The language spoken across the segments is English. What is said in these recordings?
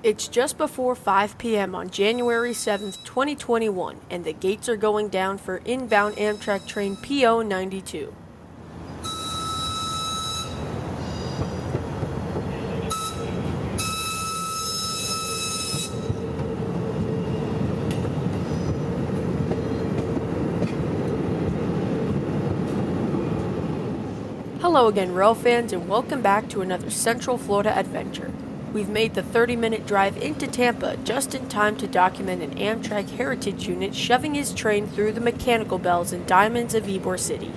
It's just before 5 p.m. on January 7th, 2021, and the gates are going down for inbound Amtrak train PO 92. Hello again, rail fans, and welcome back to another Central Florida adventure. We've made the 30-minute drive into Tampa just in time to document an Amtrak heritage unit shoving his train through the mechanical bells and diamonds of Ybor City.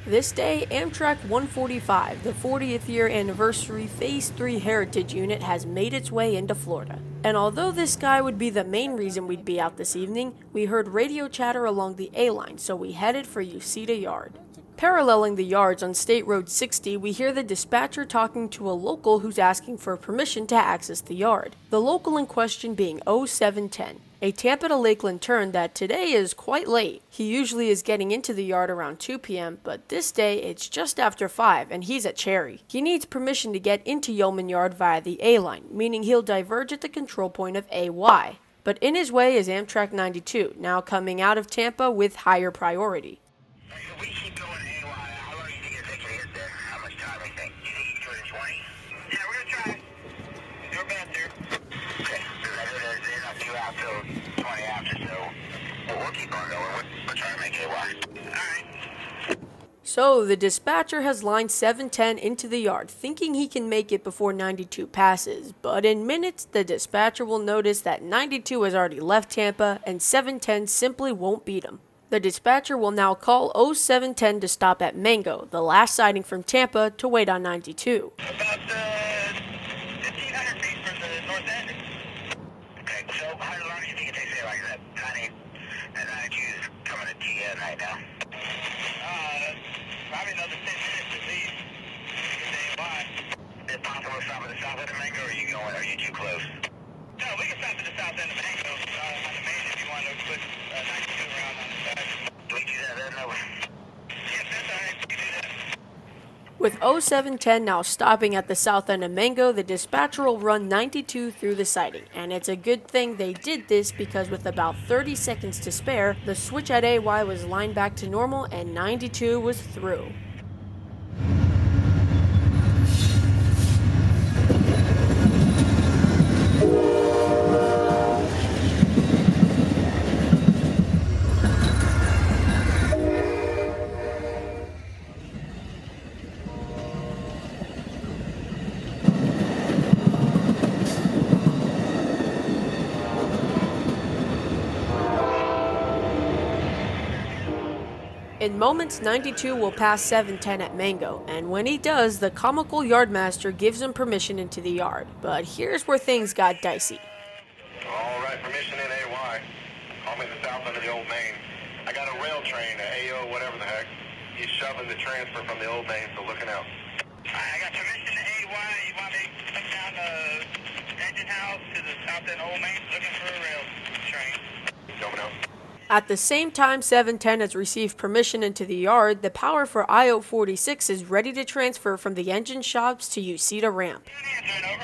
This day, Amtrak 145, the 40th year anniversary Phase 3 Heritage Unit, has made its way into Florida. And although this guy would be the main reason we'd be out this evening, we heard radio chatter along the A-line, so we headed for Uceda Yard. Paralleling the yards on State Road 60, we hear the dispatcher talking to a local who's asking for permission to access the yard. The local in question being 0710. A Tampa to Lakeland turn that today is quite late. He usually is getting into the yard around 2 p.m., but this day it's just after 5 and he's at Cherry. He needs permission to get into Yeoman Yard via the A-line, meaning he'll diverge at the control point of AY. But in his way is Amtrak 92, now coming out of Tampa with higher priority. We keep going AY. How long do you think it takes to get there? How much time do you think? Do you think you can do it in 20? Yeah, we're going to try. Do our best here. Okay, because I know they're not due out till 20 after, so we'll keep on going. We'll try to make AY. Alright. So the dispatcher has lined 710 into the yard, thinking he can make it before 92 passes, but in minutes the dispatcher will notice that 92 has already left Tampa and 710 simply won't beat him. The dispatcher will now call 0710 to stop at Mango, the last siding from Tampa, to wait on 92. About 1,500 feet from the north end. Okay, so how long do you think it takes to get like that? 92 is coming to you right now. Probably another 10 minutes at least. Is it possible to stop at the south end of Mango, or are you too close? No, we can stop at the south end of Mango on the main if you want to put 92 around on the side. Do we do that then? No. Yes, that's all right. We can do that. With 0710 now stopping at the south end of Mango, the dispatcher will run 92 through the siding. And it's a good thing they did this because with about 30 seconds to spare, the switch at AY was lined back to normal and 92 was through. In moments, 92 will pass 710 at Mango, and when he does, the comical yardmaster gives him permission into the yard. But here's where things got dicey. All right, permission in AY. Call me the south end of the old main. I got a rail train, AO, whatever the heck. He's shoving the transfer from the old main, so looking out. I got permission to AY. You want me to come down the engine house to the south end old main looking for a rail train? Coming out. At the same time 710 has received permission into the yard, the power for IO-46 is ready to transfer from the engine shops to Uceda Ramp. Trying to come out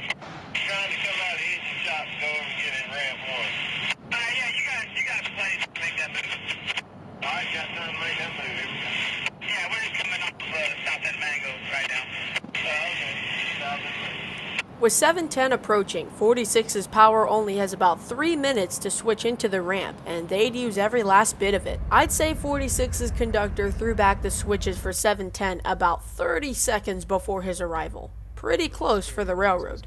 of the engine shop and go over and get in ramp 1. Yeah, you got a place to make that move. All right, got time to make that move. Yeah, we're just coming off south end Mango right now. Okay, south end Mango. With 710 approaching, 46's power only has about 3 minutes to switch into the ramp, and they'd use every last bit of it. I'd say 46's conductor threw back the switches for 710 about 30 seconds before his arrival. Pretty close for the railroad.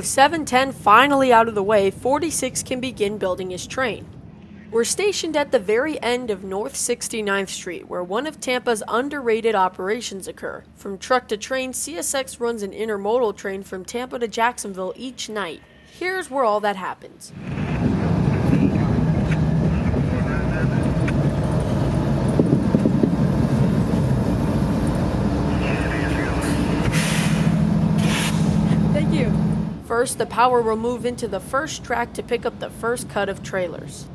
with 710 finally out of the way, 46 can begin building his train. We're stationed at the very end of North 69th Street, where one of Tampa's underrated operations occur. From truck to train, CSX runs an intermodal train from Tampa to Jacksonville each night. Here's where all that happens. Thank you. First, the power will move into the first track to pick up the first cut of trailers.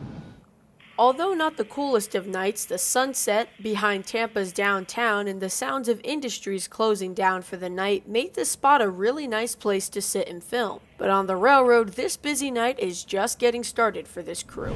Although not the coolest of nights, the sunset behind Tampa's downtown and the sounds of industries closing down for the night made this spot a really nice place to sit and film. But on the railroad, this busy night is just getting started for this crew.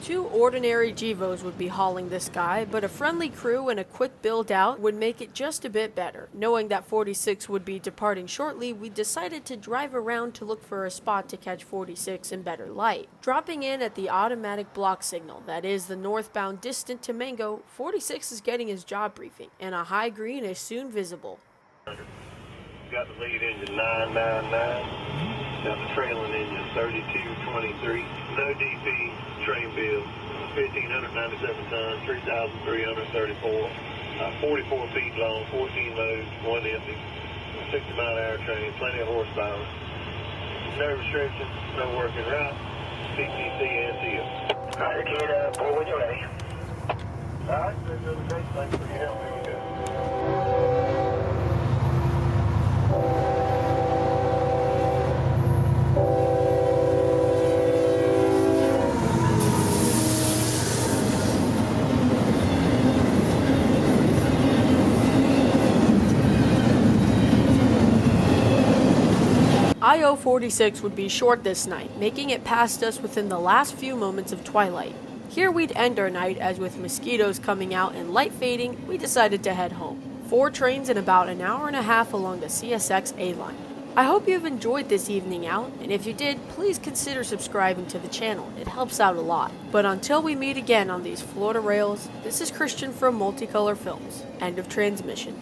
Two ordinary Gevos would be hauling this guy, but a friendly crew and a quick build out would make it just a bit better. Knowing that 46 would be departing shortly, we decided to drive around to look for a spot to catch 46 in better light. Dropping in at the automatic block signal, that is the northbound distant to Mango, 46 is getting his job briefing, and a high green is soon visible. Got the lead engine 999. Got the trailing engine 3223. No DP, train bill 1,597 tons, 3,334. 44 feet long, 14 loads, 1 empty. 60-mile-an-hour train, plenty of horsepower. No restrictions, no working route. CTC and TL. Alright, kid, pull when you're ready. Alright, thanks for your help. Here we go. IO-46 would be short this night, making it past us within the last few moments of twilight. Here we'd end our night, as with mosquitoes coming out and light fading, we decided to head home. 4 trains in about an hour and a half along the CSX A-line. I hope you've enjoyed this evening out, and if you did, please consider subscribing to the channel. It helps out a lot. But until we meet again on these Florida rails, this is Christian from Multicolor Films. End of transmission.